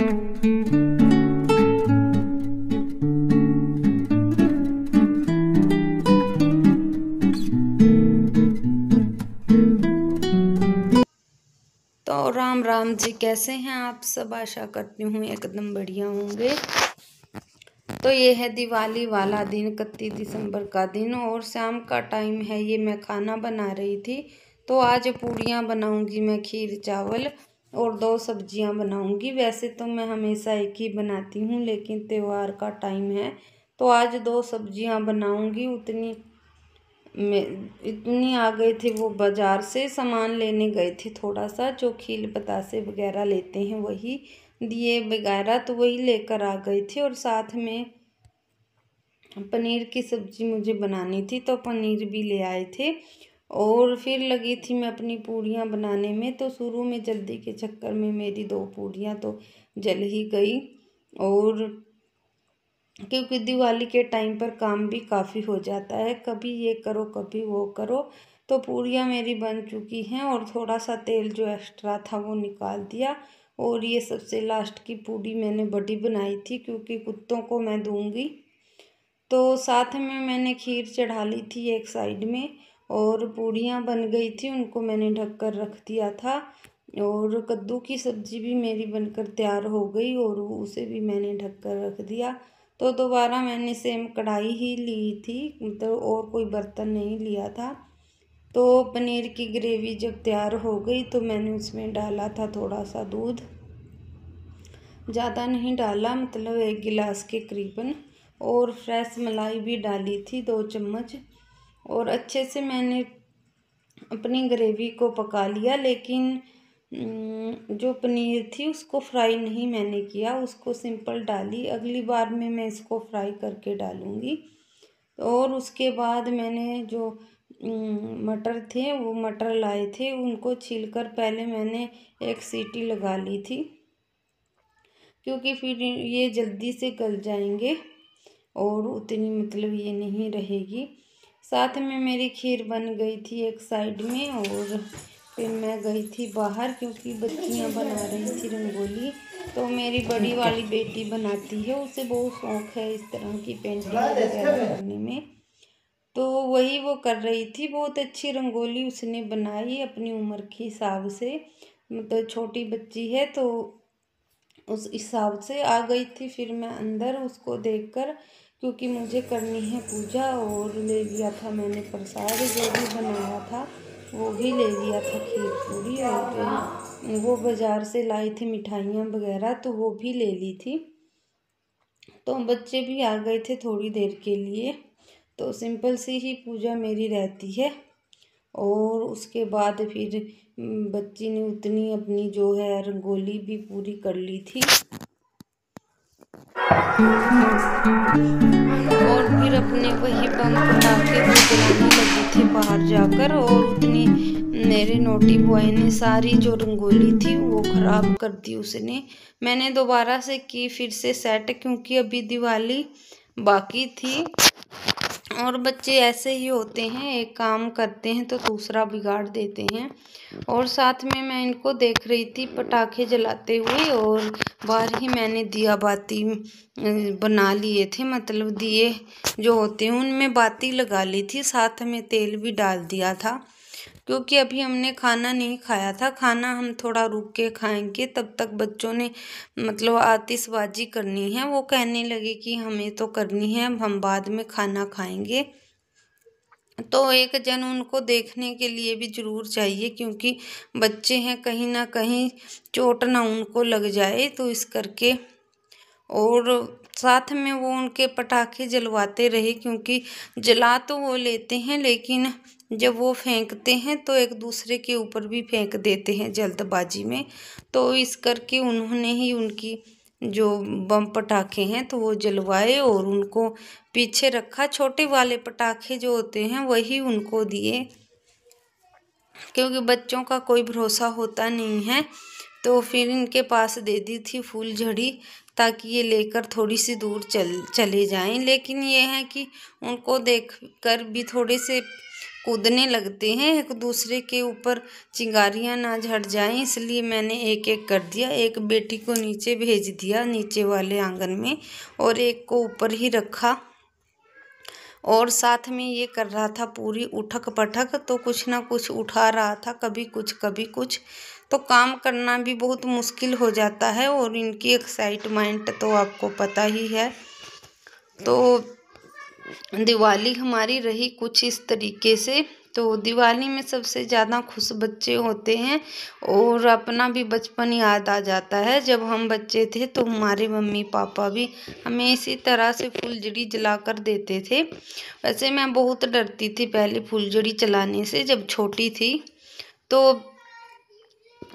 तो राम राम जी, कैसे हैं आप सब। आशा करती हूँ एकदम बढ़िया होंगे। तो ये है दिवाली वाला दिन, 31 दिसंबर का दिन और शाम का टाइम है। ये मैं खाना बना रही थी। तो आज पूड़ियाँ बनाऊंगी मैं, खीर चावल और 2 सब्जियां बनाऊंगी। वैसे तो मैं हमेशा एक ही बनाती हूँ, लेकिन त्यौहार का टाइम है तो आज 2 सब्जियां बनाऊंगी। इतनी आ गए थे, वो बाज़ार से सामान लेने गए थे थोड़ा सा, जो खील बतासे वगैरह लेते हैं वही, दिए वगैरह तो वही लेकर आ गए थे। और साथ में पनीर की सब्ज़ी मुझे बनानी थी तो पनीर भी ले आए थे। और फिर लगी थी मैं अपनी पूड़ियाँ बनाने में। तो शुरू में जल्दी के चक्कर में मेरी 2 पूड़ियाँ तो जल ही गई। और क्योंकि दिवाली के टाइम पर काम भी काफ़ी हो जाता है, कभी ये करो कभी वो करो। तो पूड़ियाँ मेरी बन चुकी हैं और थोड़ा सा तेल जो एक्स्ट्रा था वो निकाल दिया। और ये सबसे लास्ट की पूड़ी मैंने बड़ी बनाई थी, क्योंकि कुत्तों को मैं दूंगी। तो साथ में मैंने खीर चढ़ा ली थी एक साइड में, और पूड़ियाँ बन गई थी, उनको मैंने ढक कर रख दिया था। और कद्दू की सब्ज़ी भी मेरी बनकर तैयार हो गई और उसे भी मैंने ढक कर रख दिया। तो दोबारा मैंने सेम कढ़ाई ही ली थी, मतलब और कोई बर्तन नहीं लिया था। तो पनीर की ग्रेवी जब तैयार हो गई तो मैंने उसमें डाला था थोड़ा सा दूध, ज़्यादा नहीं डाला, मतलब 1 गिलास के करीबन। और फ्रेश मलाई भी डाली थी 2 चम्मच। और अच्छे से मैंने अपनी ग्रेवी को पका लिया, लेकिन जो पनीर थी उसको फ्राई नहीं मैंने किया, उसको सिंपल डाली। अगली बार में मैं इसको फ्राई करके डालूँगी। और उसके बाद मैंने जो मटर थे, वो मटर लाए थे, उनको छीलकर पहले मैंने 1 सीटी लगा ली थी, क्योंकि फिर ये जल्दी से गल जाएंगे और उतनी मतलब ये नहीं रहेगी। साथ में मेरी खीर बन गई थी एक साइड में। और फिर मैं गई थी बाहर, क्योंकि बच्चियाँ बना रही थी रंगोली। तो मेरी बड़ी वाली बेटी बनाती है, उसे बहुत शौक़ है इस तरह की पेंटिंग वगैरह करने में। तो वही वो कर रही थी, बहुत अच्छी रंगोली उसने बनाई अपनी उम्र के हिसाब से, मतलब छोटी बच्ची है तो उस हिसाब से आ गई थी। फिर मैं अंदर उसको देखकर, क्योंकि मुझे करनी है पूजा, और ले लिया था मैंने प्रसाद, जो भी बनाया था वो भी ले लिया था, खीर पूरी। और वो बाज़ार से लाई थी मिठाइयाँ वगैरह, तो वो भी ले ली थी। तो बच्चे भी आ गए थे थोड़ी देर के लिए। तो सिंपल सी ही पूजा मेरी रहती है। और उसके बाद फिर बच्ची ने उतनी अपनी जो है रंगोली भी पूरी कर ली थी। और फिर अपने वही बम पटाखे वो जलाने लगी थी बाहर जाकर। और उतनी मेरे नोटी बॉय ने सारी जो रंगोली थी वो ख़राब कर दी उसने। मैंने दोबारा से की फिर से सेट, क्योंकि अभी दिवाली बाकी थी। और बच्चे ऐसे ही होते हैं, एक काम करते हैं तो दूसरा बिगाड़ देते हैं। और साथ में मैं इनको देख रही थी पटाखे जलाते हुए, और बाहर ही मैंने दिया बाती बना लिए थे, मतलब दिए जो होते हैं उनमें बाती लगा ली थी, साथ में तेल भी डाल दिया था। क्योंकि अभी हमने खाना नहीं खाया था, खाना हम थोड़ा रुक के खाएंगे। तब तक बच्चों ने मतलब आतिशबाजी करनी है, वो कहने लगे कि हमें तो करनी है, हम बाद में खाना खाएंगे। तो एक जन उनको देखने के लिए भी ज़रूर चाहिए, क्योंकि बच्चे हैं, कहीं ना कहीं चोट ना उनको लग जाए, तो इस करके। और साथ में वो उनके पटाखे जलवाते रहे, क्योंकि जला तो वो लेते हैं, लेकिन जब वो फेंकते हैं तो एक दूसरे के ऊपर भी फेंक देते हैं जल्दबाजी में। तो इस करके उन्होंने ही उनकी जो बम पटाखे हैं तो वो जलवाए और उनको पीछे रखा। छोटे वाले पटाखे जो होते हैं वही उनको दिए, क्योंकि बच्चों का कोई भरोसा होता नहीं है। तो फिर इनके पास दे दी थी फूल झड़ी, ताकि ये लेकर थोड़ी सी दूर चले जाएं। लेकिन ये है कि उनको देखकर भी थोड़े से कूदने लगते हैं, एक दूसरे के ऊपर चिंगारियां ना झड़ जाएं, इसलिए मैंने एक एक कर दिया। एक बेटी को नीचे भेज दिया, नीचे वाले आंगन में, और एक को ऊपर ही रखा। और साथ में ये कर रहा था पूरी उठक पटक, तो कुछ ना कुछ उठा रहा था, कभी कुछ कभी कुछ। तो काम करना भी बहुत मुश्किल हो जाता है, और इनकी एक्साइटमेंट तो आपको पता ही है। तो दिवाली हमारी रही कुछ इस तरीके से। तो दिवाली में सबसे ज़्यादा खुश बच्चे होते हैं, और अपना भी बचपन याद आ जाता है। जब हम बच्चे थे तो हमारे मम्मी पापा भी हमें इसी तरह से फुलझड़ी जला कर देते थे। वैसे मैं बहुत डरती थी पहले फुलझड़ी चलाने से, जब छोटी थी। तो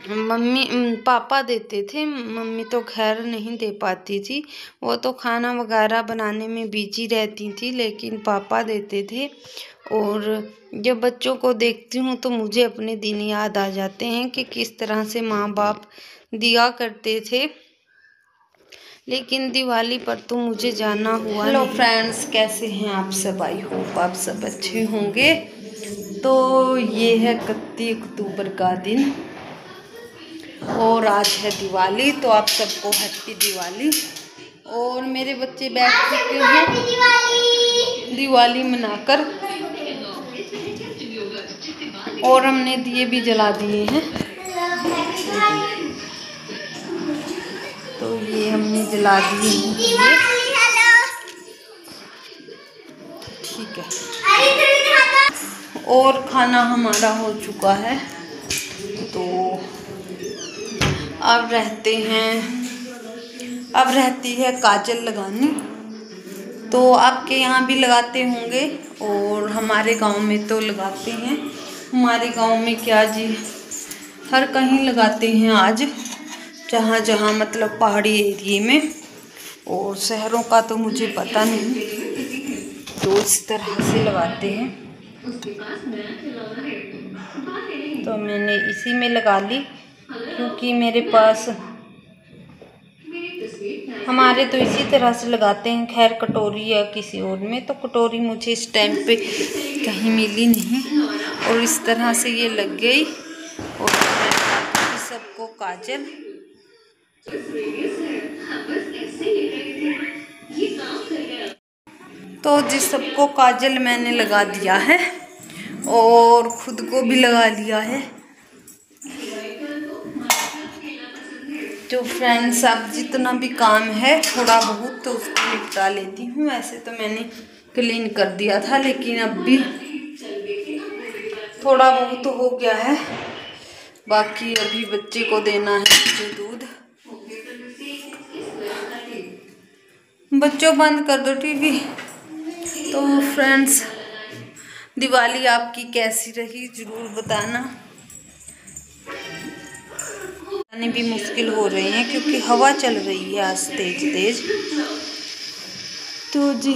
मम्मी पापा देते थे, मम्मी तो खैर नहीं दे पाती थी, वो तो खाना वगैरह बनाने में बिजी रहती थी, लेकिन पापा देते थे। और जब बच्चों को देखती हूँ तो मुझे अपने दिन याद आ जाते हैं कि किस तरह से माँ बाप दिया करते थे। लेकिन दिवाली पर तो मुझे जाना हुआ। हेलो फ्रेंड्स, कैसे हैं आप सब? आई होप आप सब अच्छे होंगे। तो ये है 31 अक्टूबर का दिन, और आज है दिवाली। तो आप सबको हैप्पी दिवाली। और मेरे बच्चे बैठ चुके हैं दिवाली मनाकर, और हमने दिए भी जला दिए हैं। तो ये हमने जला दिए हैं, ठीक है। और खाना हमारा हो चुका है, तो अब रहती है काजल लगानी। तो आपके यहाँ भी लगाते होंगे, और हमारे गांव में तो लगाते हैं। हमारे गांव में क्या जी, हर कहीं लगाते हैं आज, जहाँ जहाँ मतलब पहाड़ी एरिए में। और शहरों का तो मुझे पता नहीं, तो इस तरह से लगाते हैं। तो मैंने इसी में लगा ली, क्योंकि मेरे पास, हमारे तो इसी तरह से लगाते हैं। खैर कटोरी या किसी और में, तो कटोरी मुझे इस टाइम पे कहीं मिली नहीं, और इस तरह से ये लग गई। और सबको काजल, तो जिस सबको काजल मैंने लगा दिया है, और खुद को भी लगा लिया है। तो फ्रेंड्स, अब जितना भी काम है थोड़ा बहुत तो उसको निपटा लेती हूँ। वैसे तो मैंने क्लीन कर दिया था, लेकिन अब भी थोड़ा बहुत तो हो गया है। बाकी अभी बच्चे को देना है मुझे दूध। बच्चों बंद कर दो टीवी। तो फ्रेंड्स, दिवाली आपकी कैसी रही ज़रूर बताना। आने भी मुश्किल हो रही हैं, क्योंकि हवा चल रही है आज तेज तेज। तो जी,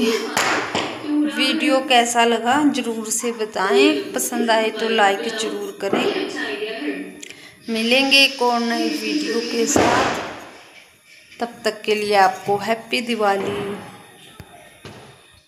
वीडियो कैसा लगा ज़रूर से बताएं, पसंद आए तो लाइक ज़रूर करें। मिलेंगे एक और नई वीडियो के साथ, तब तक के लिए आपको हैप्पी दिवाली।